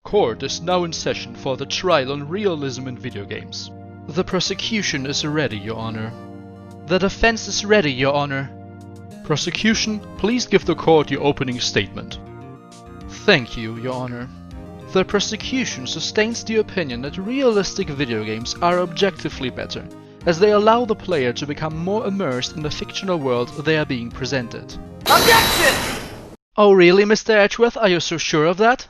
Court is now in session for the trial on realism in video games. The prosecution is ready, Your Honor. The defense is ready, Your Honor. Prosecution, please give the court your opening statement. Thank you, Your Honor. The prosecution sustains the opinion that realistic video games are objectively better, as they allow the player to become more immersed in the fictional world they are being presented. Objection! Oh really, Mr. Edgeworth, are you so sure of that?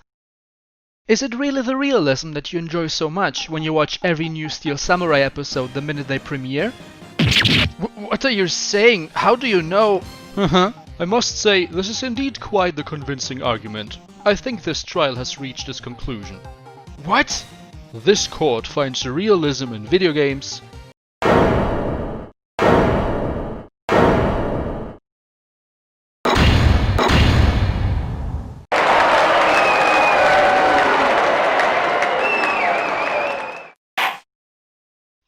Is it really the realism that you enjoy so much when you watch every new Steel Samurai episode the minute they premiere? What are you saying? How do you know? I must say, this is indeed quite the convincing argument. I think this trial has reached its conclusion. What? This court finds realism in video games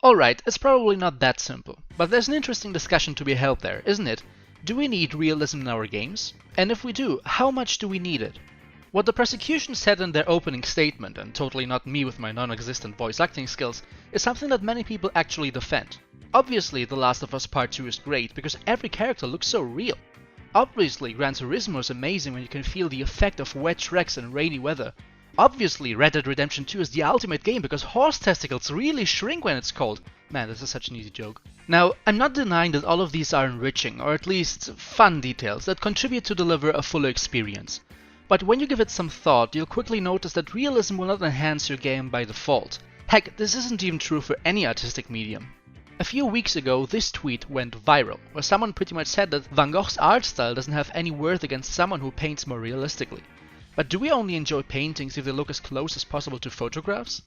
Alright, it's probably not that simple, but there's an interesting discussion to be held there, isn't it? Do we need realism in our games? And if we do, how much do we need it? What the prosecution said in their opening statement, and totally not me with my non-existent voice acting skills, is something that many people actually defend. Obviously, The Last of Us Part 2 is great because every character looks so real. Obviously, Gran Turismo is amazing when you can feel the effect of wet tracks and rainy weather. Obviously, Red Dead Redemption 2 is the ultimate game because horse testicles really shrink when it's cold. Man, this is such an easy joke. Now, I'm not denying that all of these are enriching, or at least fun details that contribute to deliver a fuller experience. But when you give it some thought, you'll quickly notice that realism will not enhance your game by default. Heck, this isn't even true for any artistic medium. A few weeks ago, this tweet went viral, where someone pretty much said that Van Gogh's art style doesn't have any worth against someone who paints more realistically. But do we only enjoy paintings if they look as close as possible to photographs?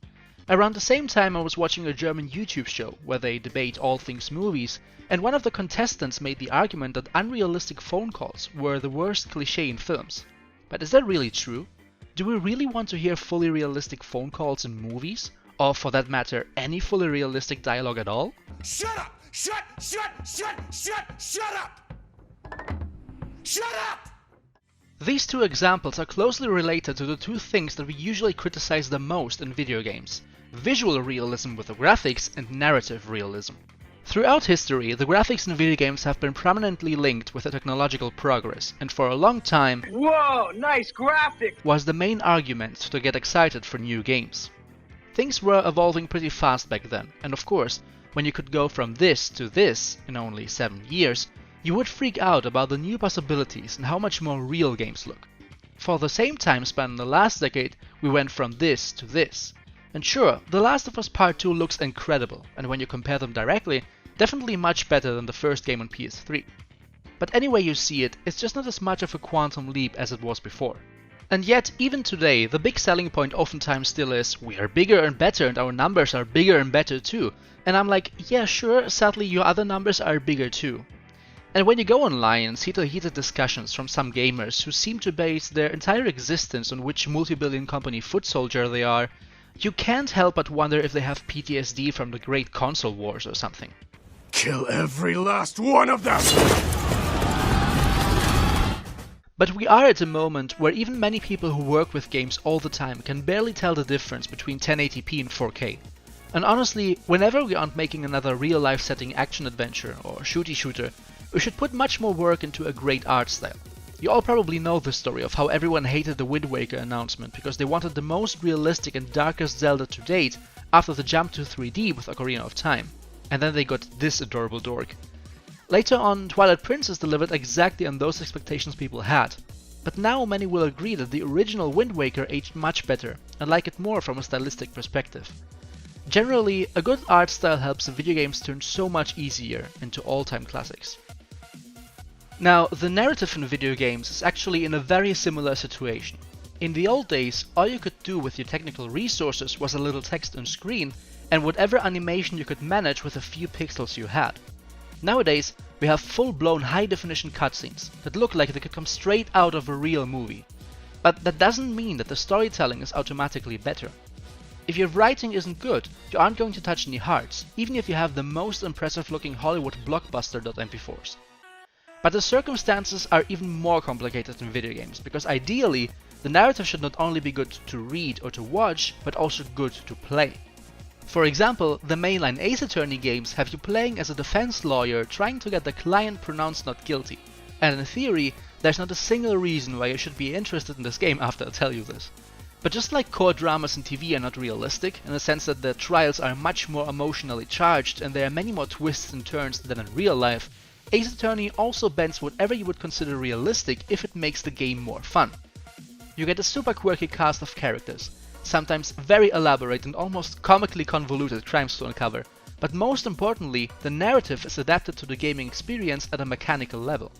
Around the same time I was watching a German YouTube show where they debate all things movies, and one of the contestants made the argument that unrealistic phone calls were the worst cliché in films. But is that really true? Do we really want to hear fully realistic phone calls in movies? Or for that matter, any fully realistic dialogue at all? Shut up! Shut up! Shut up! These two examples are closely related to the two things that we usually criticize the most in video games: visual realism with the graphics and narrative realism. Throughout history, the graphics in video games have been prominently linked with the technological progress, and for a long time, Whoa, nice graphic! Was the main argument to get excited for new games. Things were evolving pretty fast back then, and of course, when you could go from this to this in only 7 years, you would freak out about the new possibilities and how much more real games look. For the same time span in the last decade, we went from this to this. And sure, The Last of Us Part 2 looks incredible, and when you compare them directly, definitely much better than the first game on PS3. But any way you see it, it's just not as much of a quantum leap as it was before. And yet, even today, the big selling point oftentimes still is, we are bigger and better and our numbers are bigger and better too. And I'm like, yeah sure, sadly your other numbers are bigger too. And when you go online and see the heated discussions from some gamers who seem to base their entire existence on which multi-billion company foot soldier they are, you can't help but wonder if they have PTSD from the great console wars or something. Kill every last one of them! But we are at a moment where even many people who work with games all the time can barely tell the difference between 1080p and 4K. And honestly, whenever we aren't making another real-life setting action adventure or shooty shooter, we should put much more work into a great art style. You all probably know the story of how everyone hated the Wind Waker announcement because they wanted the most realistic and darkest Zelda to date after the jump to 3D with Ocarina of Time. And then they got this adorable dork. Later on, Twilight Princess delivered exactly on those expectations people had. But now many will agree that the original Wind Waker aged much better and like it more from a stylistic perspective. Generally, a good art style helps video games turn so much easier into all-time classics. Now, the narrative in video games is actually in a very similar situation. In the old days, all you could do with your technical resources was a little text on screen and whatever animation you could manage with a few pixels you had. Nowadays, we have full-blown high-definition cutscenes that look like they could come straight out of a real movie. But that doesn't mean that the storytelling is automatically better. If your writing isn't good, you aren't going to touch any hearts, even if you have the most impressive looking Hollywood blockbuster.mp4s. But the circumstances are even more complicated in video games, because ideally, the narrative should not only be good to read or to watch, but also good to play. For example, the mainline Ace Attorney games have you playing as a defense lawyer trying to get the client pronounced not guilty, and in theory, there's not a single reason why you should be interested in this game after I tell you this. But just like court dramas in TV are not realistic, in the sense that the trials are much more emotionally charged and there are many more twists and turns than in real life, Ace Attorney also bends whatever you would consider realistic if it makes the game more fun. You get a super quirky cast of characters, sometimes very elaborate and almost comically convoluted crimes to uncover, but most importantly, the narrative is adapted to the gaming experience at a mechanical level.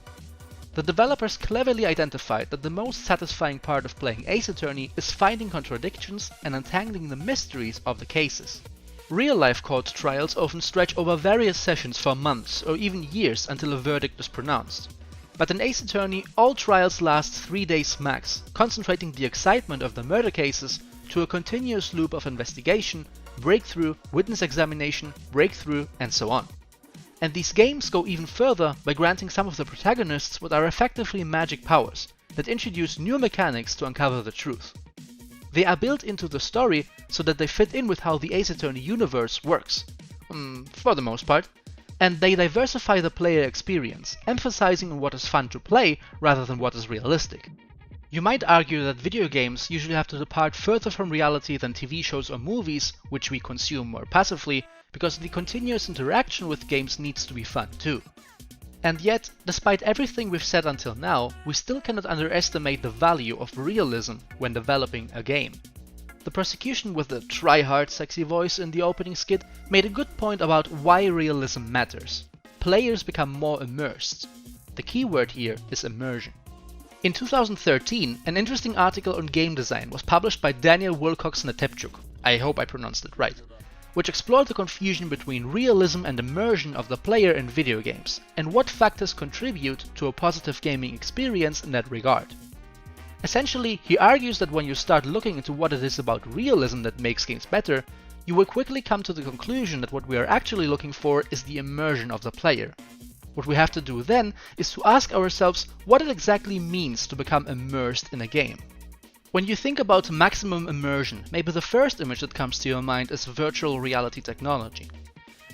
The developers cleverly identified that the most satisfying part of playing Ace Attorney is finding contradictions and untangling the mysteries of the cases. Real-life court trials often stretch over various sessions for months or even years until a verdict is pronounced. But in Ace Attorney, all trials last 3 days max, concentrating the excitement of the murder cases to a continuous loop of investigation, breakthrough, witness examination, breakthrough, and so on. And these games go even further by granting some of the protagonists what are effectively magic powers that introduce new mechanics to uncover the truth. They are built into the story so that they fit in with how the Ace Attorney universe works, for the most part, and they diversify the player experience, emphasizing on what is fun to play rather than what is realistic. You might argue that video games usually have to depart further from reality than TV shows or movies, which we consume more passively, because the continuous interaction with games needs to be fun too. And yet, despite everything we've said until now, we still cannot underestimate the value of realism when developing a game. The prosecution with the try-hard sexy voice in the opening skit made a good point about why realism matters. Players become more immersed. The key word here is immersion. In 2013, an interesting article on game design was published by Daniel Wilcox-Natepchuk, I hope I pronounced it right, which explored the confusion between realism and immersion of the player in video games, and what factors contribute to a positive gaming experience in that regard. Essentially, he argues that when you start looking into what it is about realism that makes games better, you will quickly come to the conclusion that what we are actually looking for is the immersion of the player. What we have to do then is to ask ourselves what it exactly means to become immersed in a game. When you think about maximum immersion, maybe the first image that comes to your mind is virtual reality technology.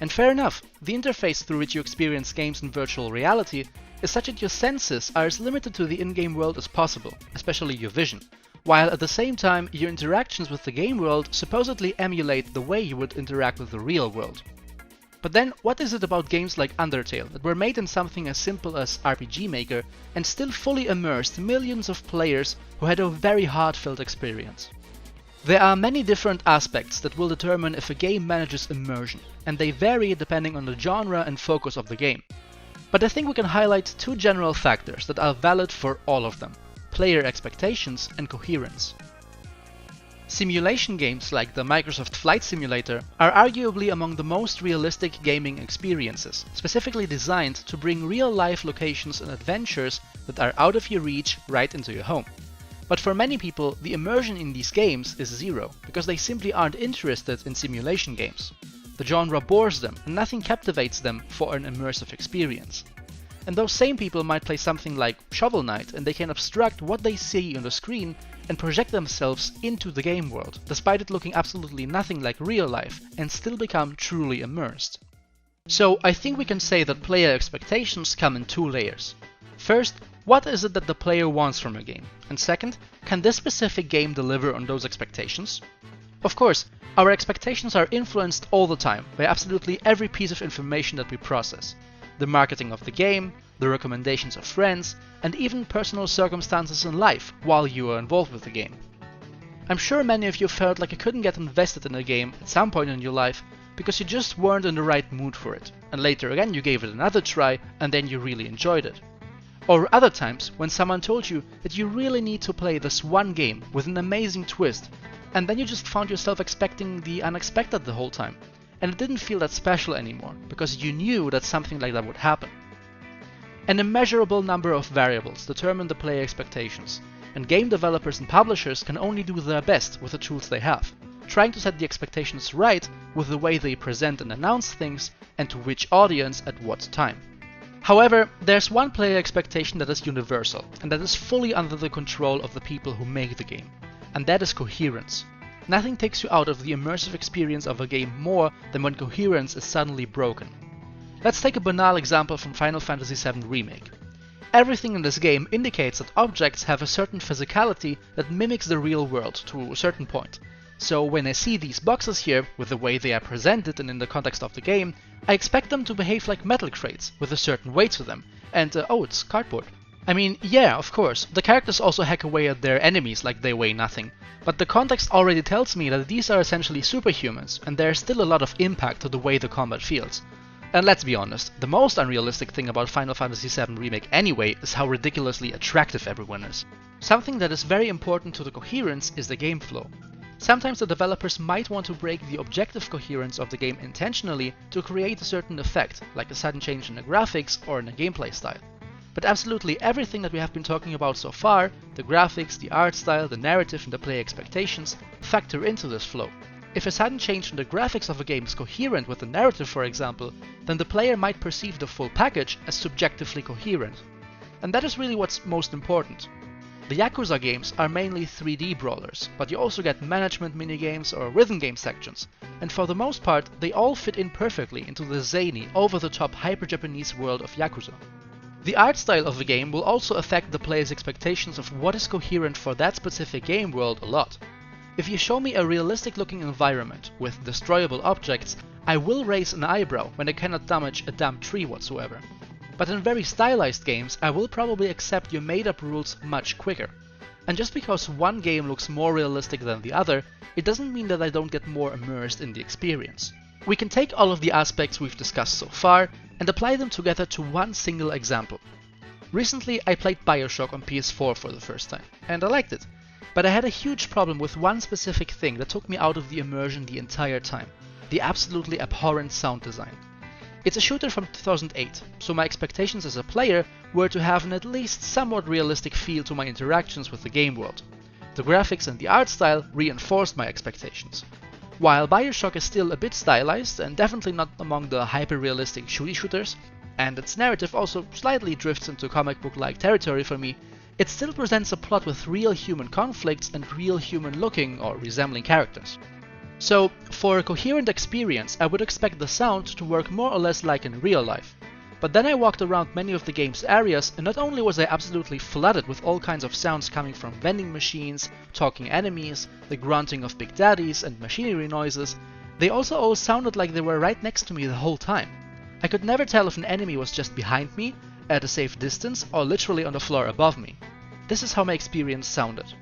And fair enough, the interface through which you experience games in virtual reality is such that your senses are as limited to the in-game world as possible, especially your vision, while at the same time your interactions with the game world supposedly emulate the way you would interact with the real world. But then, what is it about games like Undertale that were made in something as simple as RPG Maker and still fully immersed millions of players who had a very heartfelt experience? There are many different aspects that will determine if a game manages immersion, and they vary depending on the genre and focus of the game. But I think we can highlight two general factors that are valid for all of them: player expectations and coherence. Simulation games like the Microsoft Flight Simulator are arguably among the most realistic gaming experiences, specifically designed to bring real-life locations and adventures that are out of your reach right into your home. But for many people, the immersion in these games is zero, because they simply aren't interested in simulation games. The genre bores them, and nothing captivates them for an immersive experience. And those same people might play something like Shovel Knight, and they can abstract what they see on the screen and project themselves into the game world, despite it looking absolutely nothing like real life, and still become truly immersed. So I think we can say that player expectations come in two layers. First, what is it that the player wants from a game? And second, can this specific game deliver on those expectations? Of course, our expectations are influenced all the time by absolutely every piece of information that we process. The marketing of the game, the recommendations of friends, and even personal circumstances in life while you are involved with the game. I'm sure many of you felt like you couldn't get invested in a game at some point in your life because you just weren't in the right mood for it, and later again you gave it another try and then you really enjoyed it. Or other times when someone told you that you really need to play this one game with an amazing twist, and then you just found yourself expecting the unexpected the whole time, and it didn't feel that special anymore because you knew that something like that would happen. An immeasurable number of variables determine the player expectations, and game developers and publishers can only do their best with the tools they have, trying to set the expectations right with the way they present and announce things and to which audience at what time. However, there's one player expectation that is universal, and that is fully under the control of the people who make the game, and that is coherence. Nothing takes you out of the immersive experience of a game more than when coherence is suddenly broken. Let's take a banal example from Final Fantasy VII Remake. Everything in this game indicates that objects have a certain physicality that mimics the real world to a certain point. So when I see these boxes here, with the way they are presented and in the context of the game, I expect them to behave like metal crates, with a certain weight to them, and oh, it's cardboard. I mean, yeah, of course, the characters also hack away at their enemies like they weigh nothing, but the context already tells me that these are essentially superhumans, and there's still a lot of impact to the way the combat feels. And let's be honest, the most unrealistic thing about Final Fantasy VII Remake anyway is how ridiculously attractive everyone is. Something that is very important to the coherence is the game flow. Sometimes the developers might want to break the objective coherence of the game intentionally to create a certain effect, like a sudden change in the graphics or in the gameplay style. But absolutely everything that we have been talking about so far, the graphics, the art style, the narrative and the player expectations, factor into this flow. If a sudden change in the graphics of a game is coherent with the narrative, for example, then the player might perceive the full package as subjectively coherent. And that is really what's most important. The Yakuza games are mainly 3D brawlers, but you also get management minigames or rhythm game sections, and for the most part they all fit in perfectly into the zany, over-the-top hyper-Japanese world of Yakuza. The art style of the game will also affect the player's expectations of what is coherent for that specific game world a lot. If you show me a realistic looking environment with destroyable objects, I will raise an eyebrow when I cannot damage a damn tree whatsoever. But in very stylized games, I will probably accept your made up rules much quicker. And just because one game looks more realistic than the other, it doesn't mean that I don't get more immersed in the experience. We can take all of the aspects we've discussed so far and apply them together to one single example. Recently I played BioShock on PS4 for the first time, and I liked it. But I had a huge problem with one specific thing that took me out of the immersion the entire time: the absolutely abhorrent sound design. It's a shooter from 2008, so my expectations as a player were to have an at least somewhat realistic feel to my interactions with the game world. The graphics and the art style reinforced my expectations. While BioShock is still a bit stylized and definitely not among the hyper-realistic shooty shooters, and its narrative also slightly drifts into comic book-like territory for me, it still presents a plot with real human conflicts and real human-looking or resembling characters. So, for a coherent experience, I would expect the sound to work more or less like in real life. But then I walked around many of the game's areas, and not only was I absolutely flooded with all kinds of sounds coming from vending machines, talking enemies, the grunting of big daddies, and machinery noises, they also all sounded like they were right next to me the whole time. I could never tell if an enemy was just behind me, at a safe distance, or literally on the floor above me. This is how my experience sounded.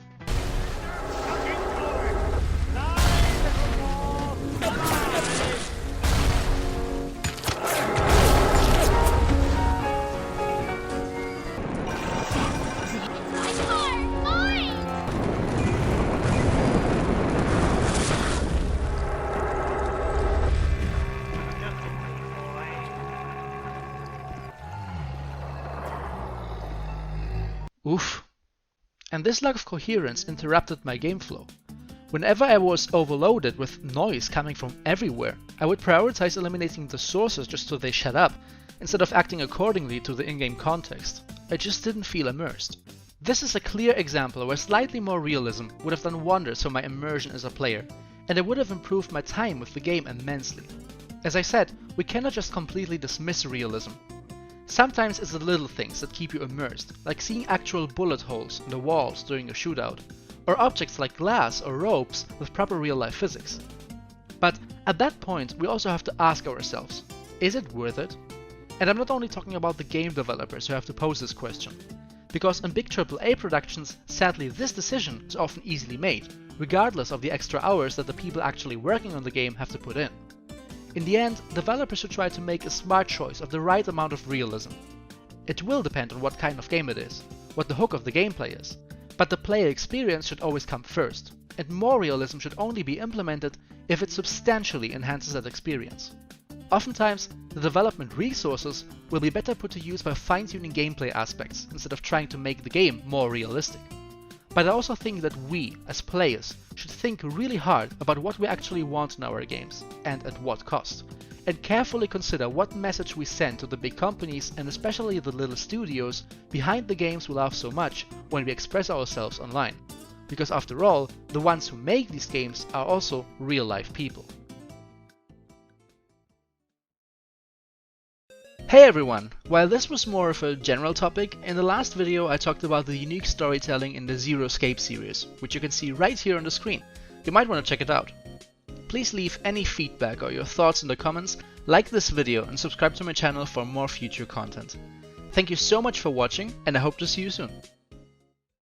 Oof. And this lack of coherence interrupted my game flow. Whenever I was overloaded with noise coming from everywhere, I would prioritize eliminating the sources just so they shut up, instead of acting accordingly to the in-game context. I just didn't feel immersed. This is a clear example where slightly more realism would have done wonders for my immersion as a player, and it would have improved my time with the game immensely. As I said, we cannot just completely dismiss realism. Sometimes it's the little things that keep you immersed, like seeing actual bullet holes in the walls during a shootout, or objects like glass or ropes with proper real-life physics. But at that point, we also have to ask ourselves, is it worth it? And I'm not only talking about the game developers who have to pose this question, because in big AAA productions, sadly this decision is often easily made, regardless of the extra hours that the people actually working on the game have to put in. In the end, developers should try to make a smart choice of the right amount of realism. It will depend on what kind of game it is, what the hook of the gameplay is, but the player experience should always come first, and more realism should only be implemented if it substantially enhances that experience. Oftentimes, the development resources will be better put to use by fine-tuning gameplay aspects instead of trying to make the game more realistic. But I also think that we, as players, should think really hard about what we actually want in our games, and at what cost. and carefully consider what message we send to the big companies and especially the little studios behind the games we love so much when we express ourselves online. Because after all, the ones who make these games are also real-life people. Hey everyone! While this was more of a general topic, in the last video I talked about the unique storytelling in the Zero Escape series, which you can see right here on the screen. You might want to check it out. Please leave any feedback or your thoughts in the comments, like this video and subscribe to my channel for more future content. Thank you so much for watching, and I hope to see you soon.